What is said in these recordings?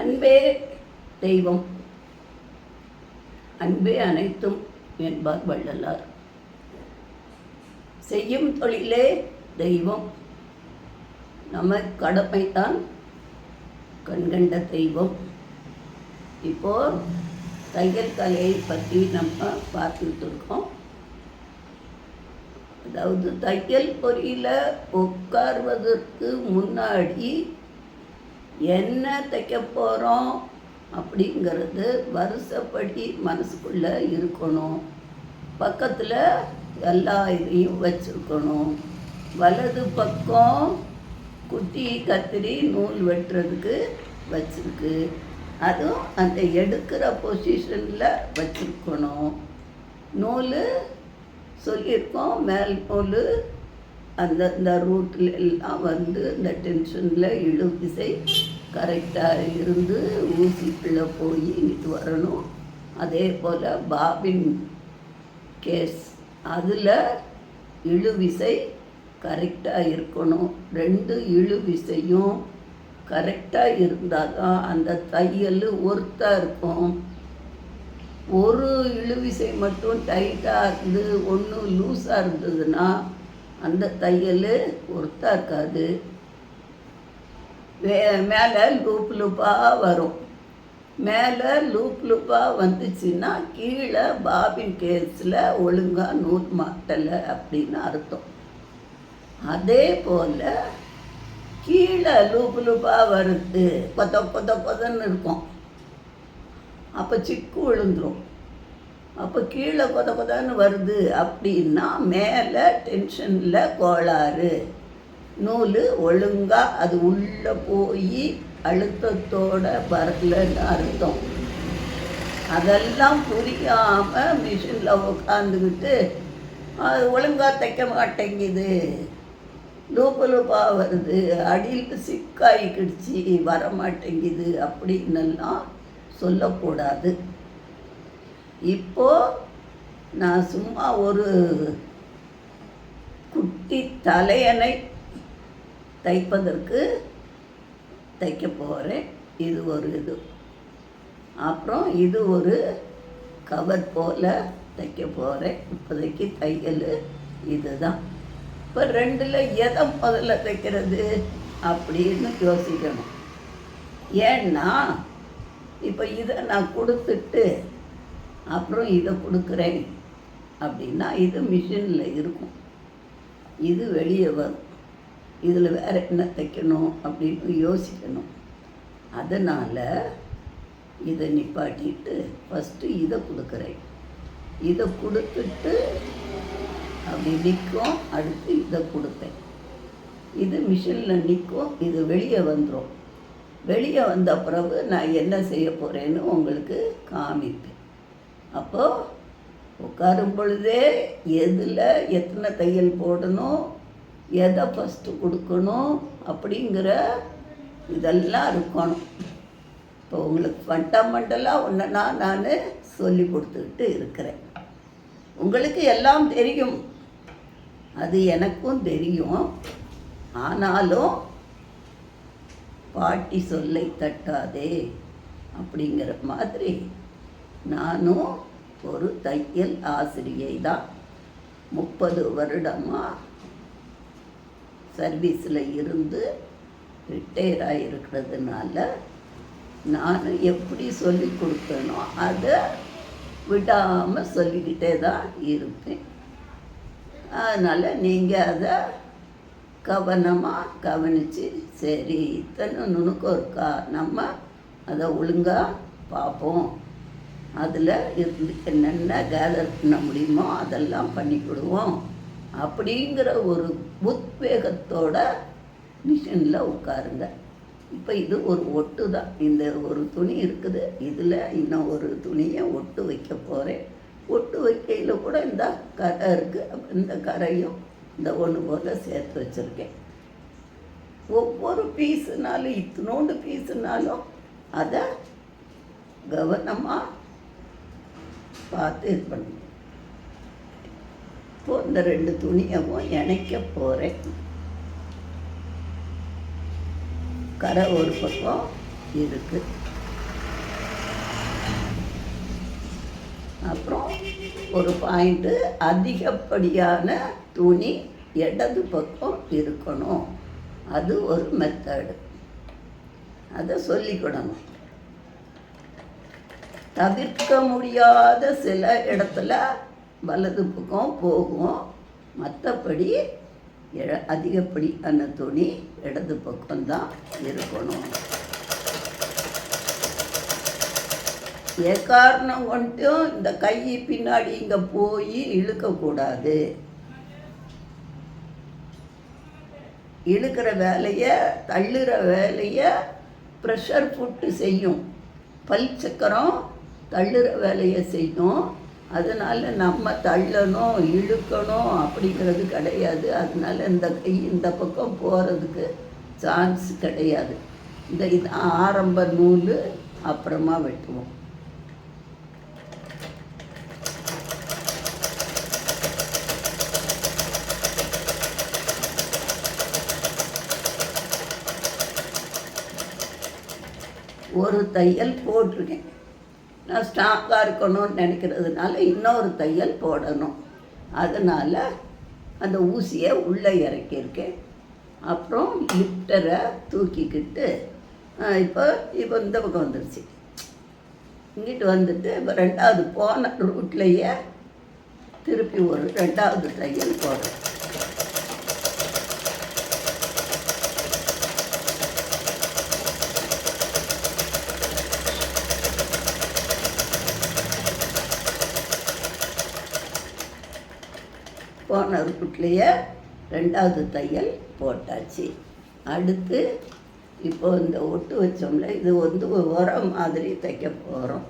அன்பே தெய்வம், அன்பே அனைத்தும் என்பார் வள்ளலார். செய்யும் தொழிலே தெய்வம், நம்ம கடமைத்தான் கண்கண்ட தெய்வம். இப்போ தையல் கலையை பற்றி நம்ம பார்த்துக்கிட்டு இருக்கோம். அதாவது தையல் பொறியில் உட்கார்வதற்கு முன்னாடி என்ன தைக்க போகிறோம் அப்படிங்கிறது வருஷப்படி மனசுக்குள்ளே இருக்கணும். பக்கத்தில் எல்லா இதையும் வச்சுருக்கணும். வலது பக்கம் குட்டி கத்திரி நூல் வெட்டுறதுக்கு வச்சுருக்கு, அதுவும் அந்த எடுக்கிற பொசிஷனில் வச்சுருக்கணும். நூல் சொல்லியிருக்கோம், மேல் நூல் அந்த ரூட்டில் எல்லாம் இந்த டென்ஷனில் இழு விசை கரெக்டாக இருந்து ஊசிக்குள்ளே போய் இங்கிட்டு வரணும். அதே போல் பாபின் கேஸ் அதில் இழு விசை கரெக்டாக இருக்கணும். 2 இழு விசையும் கரெக்டாக இருந்தால் தான் அந்த தையல் ஒர்த்தாக இருக்கும். ஒரு இழுவிசை மட்டும் டைட்டாக இருந்து ஒன்று லூஸாக இருந்ததுன்னா அந்த தையல் ஒர்த்தாக இருக்காது. மேலே லூப் லூப்பாக வரும். மேலே லூப் லூப்பாக வந்துச்சுன்னா கீழே பாபின் கேஸில் ஒழுங்காக நூல் மாட்டலை அப்படின்னு அர்த்தம். அதே போல் கீழே லூப் லூப்பாக வருது, கொதன்னு இருக்கும், அப்போ சிக்கு விழுந்துடும். அப்போ கீழே கொதன்னு வருது அப்படின்னா மேலே டென்ஷனில் கோளாறு, நூல் ஒழுங்காக அது உள்ளே போய் அழுத்தத்தோட வரலன்னு அர்த்தம். அதெல்லாம் புரியாமல் மிஷினில் உட்காந்துக்கிட்டு அது ஒழுங்காக தைக்க மாட்டேங்குது, லூப்பு லூப்பாக வருது, அடியில் சிக்காயிக்கிடுச்சு வர மாட்டேங்குது அப்படின்னெல்லாம் சொல்லக்கூடாது. இப்போ நான் சும்மா ஒரு குட்டி தலையணை தைப்பதற்கு தைக்க போகிறேன். இது ஒரு இது, அப்புறம் இது ஒரு கவர் போல் தைக்க போகிறேன். இப்போதைக்கு தையல் இதுதான். இப்போ 2ல் எதை முதல்ல தைக்கிறது அப்படின்னு யோசிக்கணும். ஏன்னா இப்போ இதை நான் கொடுத்துட்டு அப்புறம் இதை கொடுக்குறேன் அப்படின்னா இது மிஷினில் இருக்கும், இது வெளியே வரும், இதில் வேறு என்ன தைக்கணும் அப்படின்னு யோசிக்கணும். அதனால் இதை நிப்பாட்டிட்டு ஃபஸ்ட்டு இதை கொடுக்குறேன். இதை கொடுத்துட்டு அப்படி நிற்கும், அடுத்து இதை கொடுப்பேன். இது மிஷினில் நிற்கும், இது வெளியே வந்துடும். வெளியே வந்த பிறகு நான் என்ன செய்ய போகிறேன்னு உங்களுக்கு காமிப்பேன். அப்போது உட்காரும் பொழுதே எதில் எத்தனை தையல் போடணும், எதை ஃபஸ்ட்டு கொடுக்கணும் அப்படிங்கிற இதெல்லாம் இருக்கணும். இப்போ உங்களுக்கு ஃபண்டமெண்டலாக ஒன்றுனா நான் சொல்லி கொடுத்துக்கிட்டு இருக்கிறேன். உங்களுக்கு எல்லாம் தெரியும், அது எனக்கும் தெரியும். ஆனாலும் பாட்டி சொல்லை தட்டாதே அப்படிங்கிற மாதிரி நானும் ஒரு தையல் ஆசிரியை தான். 30 வருடமாக சர்வீஸில் இருந்து ரிட்டையர் ஆகிருக்கிறதுனால நான் எப்படி சொல்லி கொடுத்தனோ அதை விடாமல் சொல்லிக்கிட்டே தான் இருப்பேன். அதனால் நீங்கள் அதை கவனமாக கவனித்து சரி இத்தனை நுணுக்கம் இருக்கா, நம்ம அதை ஒழுங்காக பார்ப்போம், அதில் இருந்து என்னென்ன கேதர் பண்ண முடியுமோ அதெல்லாம் பண்ணிக்கிடுவோம் அப்படிங்கிற ஒரு உத்வேகத்தோட மிஷினில் உட்காருங்க. இப்போ இது ஒரு ஒட்டு தான், இந்த ஒரு துணி இருக்குது, இதில் இன்னும் ஒரு துணியை ஒட்டு வைக்க போகிறேன். ஒட்டு வைக்கையில் கூட இந்த கரை இருக்குது, இந்த கரையும் இந்த ஒன்று போல் சேர்த்து வச்சுருக்கேன். ஒவ்வொரு பீஸுனாலும் இத்தினோண்டு பீஸுனாலும் அதை கவனமாக பார்த்து இது பண்ணணும். இப்போது இந்த 2 துணியவும் இணைக்க போகிறேன். கரை ஒரு பக்கம் இருக்குது. அப்புறம் ஒரு பாயிண்ட்டு, அதிகப்படியான துணி இடது பக்கம் இருக்கணும். அது ஒரு மெத்தடு. அதை சொல்லிக்கிடணும். தவிர்க்க முடியாத சில இடத்துல வலது பக்கம் போகும். மற்றபடி அதிகப்படியான துணி இடது பக்கம்தான் இருக்கணும். எக்காரணம் கொண்டும் இந்த கை பின்னாடி இங்கே போய் இழுக்கக்கூடாது. இழுக்கிற வேலையை, தள்ளுற வேலையை ப்ரெஷர் புட்டு செய்யும். பல் சக்கரம் தள்ளுற வேலையை செய்யும். அதனால் நம்ம தள்ளணும், இழுக்கணும் அப்படிங்கிறது கிடையாது. அதனால் இந்த கை இந்த பக்கம் போகிறதுக்கு சான்ஸ் கிடையாது. இது ஆரம்ப நூல், அப்புறமா வெட்டுவோம். ஒரு தையல் போட்டிருக்கேன். நான் ஸ்ட்ராங்காக இருக்கணும்னு நினைக்கிறதுனால இன்னொரு தையல் போடணும். அதனால் அந்த ஊசியை உள்ளே இறக்கியிருக்கேன். அப்புறம் லிஃப்டரை தூக்கிக்கிட்டு இப்போ இந்த பக்கம் வந்துடுச்சு. இங்கிட்டு வந்துட்டு இப்போ ரெண்டாவது போன ரூட்லேயே திருப்பி ஒரு ரெண்டாவது தையல் போடுறேன். போன ரூட்லேயே ரெண்டாவது தையல் போட்டாச்சு. அடுத்து இப்போ இந்த ஒட்டு வச்சோம்ல, இது உரம் மாதிரி தைக்க போகிறோம்.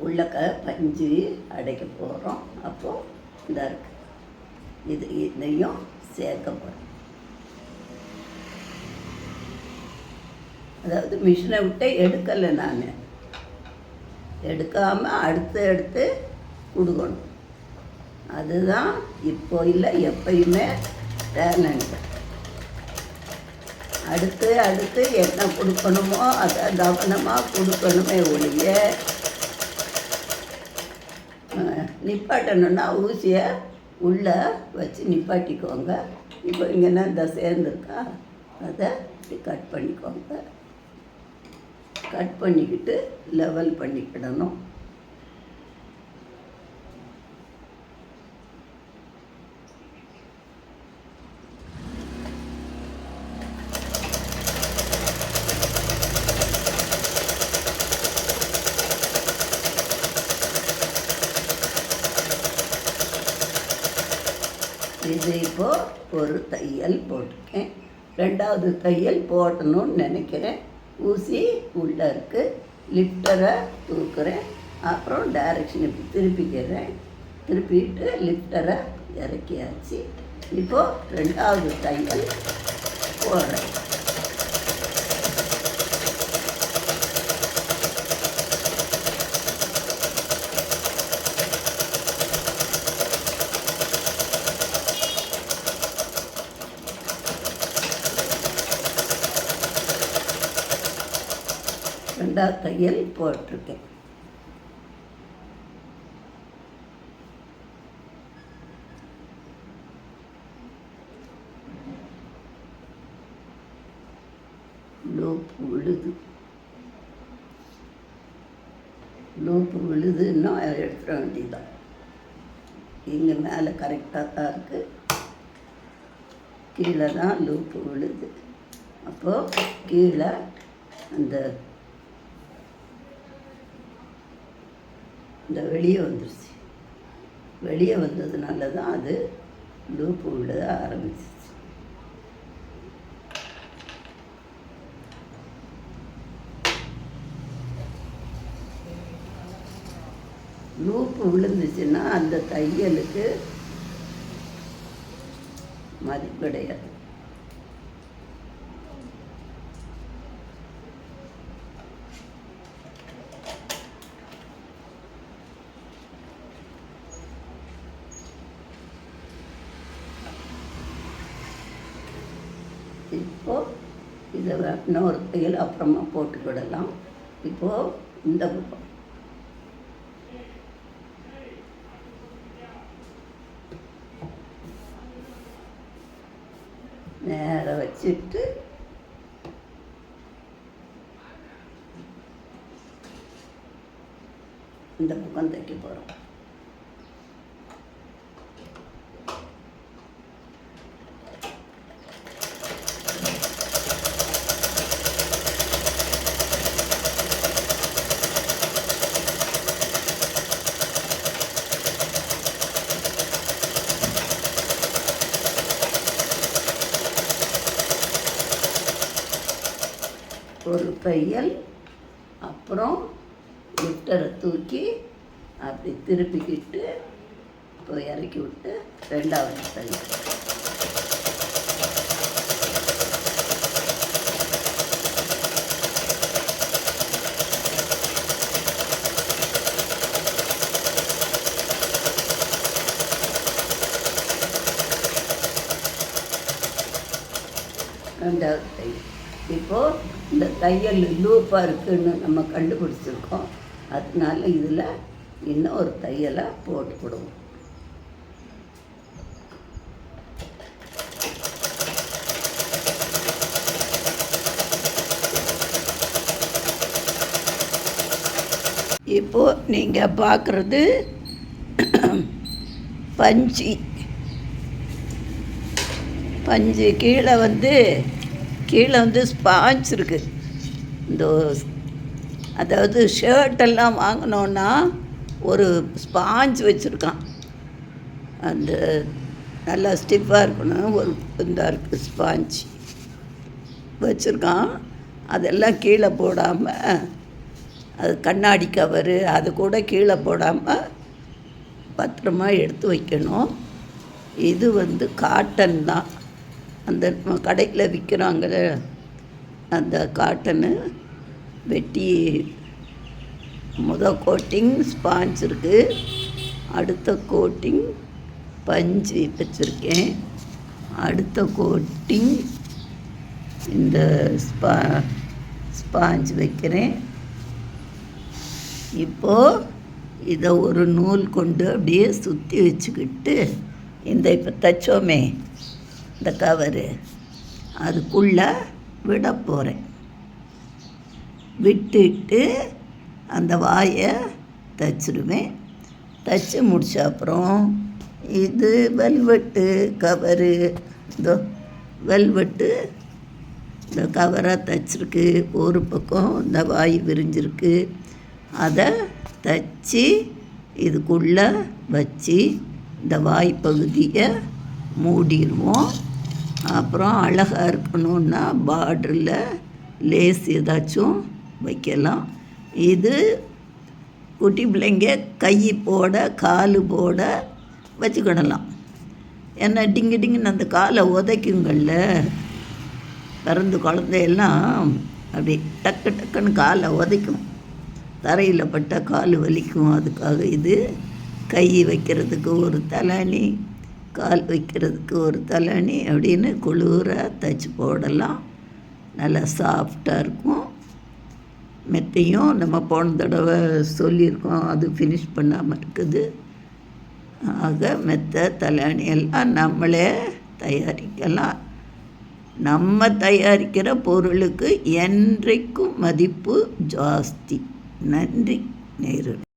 உள்ளக்க பஞ்சு அடைக்க போகிறோம். அப்போது இந்த இருக்கு, இதையும் சேர்க்க போகிறோம். அதாவது மிஷினை விட்டு எடுக்கலை, நான் எடுக்காமல் அடுத்து கொடுக்கணும். அதுதான் இப்போ இல்லை, எப்பயுமே டேலண்ட். அடுத்து என்ன கொடுக்கணுமோ அதை கவனமாக கொடுக்கணுமே ஒழிய, நிப்பாட்டணுன்னா ஊசியை உள்ளே வச்சு நிப்பாட்டிக்கோங்க. இப்போ இங்கேனா இந்த சேர்ந்துருக்கா, அதை கட் பண்ணிக்கோங்க. கட் பண்ணிக்கிட்டு லெவல் பண்ணிக்கிடணும். இது இப்போது ஒரு தையல் போட்டிருக்கேன். ரெண்டாவது தையல் போடணும்னு நினைக்கிறேன். ஊசி உள்ளே இருக்குது. லிஃப்டரை தூக்குறேன். அப்புறம் டைரக்ஷன் இப்படி திருப்பிக்கிறேன். திருப்பிட்டு லிஃப்டரை இறக்கியாச்சு. இப்போது ரெண்டாவது தையல் போடுறேன். ரெண்டாவது தையல் போட்டிருக்கேன். லூப்பு விழுதுன்னா எடுத்துட வேண்டியதுதான். இங்கே மேலே கரெக்டாக தான் இருக்குது, கீழே தான் லூப்பு விழுது. அப்போது கீழே இந்த வெளியே வந்துருச்சு. வெளியே வந்ததுனால தான் அது லூப்பு விழுத ஆரம்பிச்சிச்சு. லூப்பு விழுந்துச்சுன்னா அந்த தையலுக்கு மதிப்படையாது. இப்போது இதை இன்னொரு தையல் அப்புறமா போட்டுக்கிடலாம். இப்போது இந்த பக்கம் நேராக வச்சுட்டு இந்த பக்கம் தைக்க போகிறோம். ஒரு தையல், அப்புறம் விட்டரை தூக்கி அப்படி திருப்பிக்கிட்டு இப்போ இறக்கி விட்டு ரெண்டாவது தையல். ரெண்டாவது தையல். இப்போது இந்த தையல் லூப்பாக இருக்குதுன்னு நம்ம கண்டுபிடிச்சிருக்கோம். அதனால இதில் இன்னும் ஒரு தையலை போட்டுக்கிடுவோம். இப்போது நீங்கள் பார்க்குறது பஞ்சு கீழே வந்து ஸ்பாஞ்ச் இருக்குது. இந்த அதாவது ஷர்ட்டெல்லாம் வாங்கினோன்னா ஒரு ஸ்பாஞ்ச் வச்சுருக்கான். அந்த நல்லா ஸ்டிஃபாக இருக்கணும். ஒரு இந்த இருக்குது ஸ்பாஞ்ச் வச்சுருக்கான். அதெல்லாம் கீழே போடாமல், அது கண்ணாடி கவரு அது கூட கீழே போடாமல் பத்திரமா எடுத்து வைக்கணும். இது வந்து காட்டன் தான். அந்த கடையில் விற்கிறாங்க அந்த காட்டனு வெட்டி கோட்டிங் ஸ்பாஞ்ச் இருக்குது. அடுத்த கோட்டிங் பஞ்சு வச்சுருக்கேன். அடுத்த கோட்டிங் இந்த ஸ்பாஞ்ச் வைக்கிறேன். இப்போது இதை ஒரு நூல் கொண்டு அப்படியே சுற்றி வச்சுக்கிட்டு இப்போ தைச்சோமே இந்த கவரு அதுக்குள்ளே விட போகிறேன். விட்டுட்டு அந்த வாயை தைச்சிடுவேன். தைச்சி முடிச்ச அப்புறம் இது வெல்வெட்டு கவரு, இந்த வெல்வெட்டு இந்த கவராக தைச்சிருக்கு. ஒரு பக்கம் இந்த வாய் விரிஞ்சிருக்கு. அதை தைச்சி இதுக்குள்ளே வச்சு இந்த வாய் பகுதியை மூடிடுவோம். அப்புறம் அழகாக இருக்கணுன்னா பார்டரில் லேஸ் ஏதாச்சும் வைக்கலாம். இது குட்டி பிள்ளைங்க கை போட கால் போட வச்சுக்கிடலாம். ஏன்னா டிங்குன்னு அந்த காலை உதைக்குங்கள்ல, பிறந்து குழந்தையெல்லாம் அப்படி டக்குன்னு காலை உதைக்கும். தரையில் பட்ட கால் வலிக்கும். அதுக்காக இது கை வைக்கிறதுக்கு ஒரு தலானி, கால் வைக்கிறதுக்கு ஒரு தலானி அப்படின்னு குளிராக தைச்சி போடலாம். நல்லா சாஃப்டாக இருக்கும். மெத்தையும் நம்ம போன தடவை சொல்லியிருக்கோம், அது ஃபினிஷ் பண்ணாமல் இருக்குது. ஆக மெத்தை தலானி எல்லாம் நம்மளே தயாரிக்கலாம். நம்ம தயாரிக்கிற பொருளுக்கு என்றைக்கும் மதிப்பு ஜாஸ்தி. நன்றி நேயர்களே.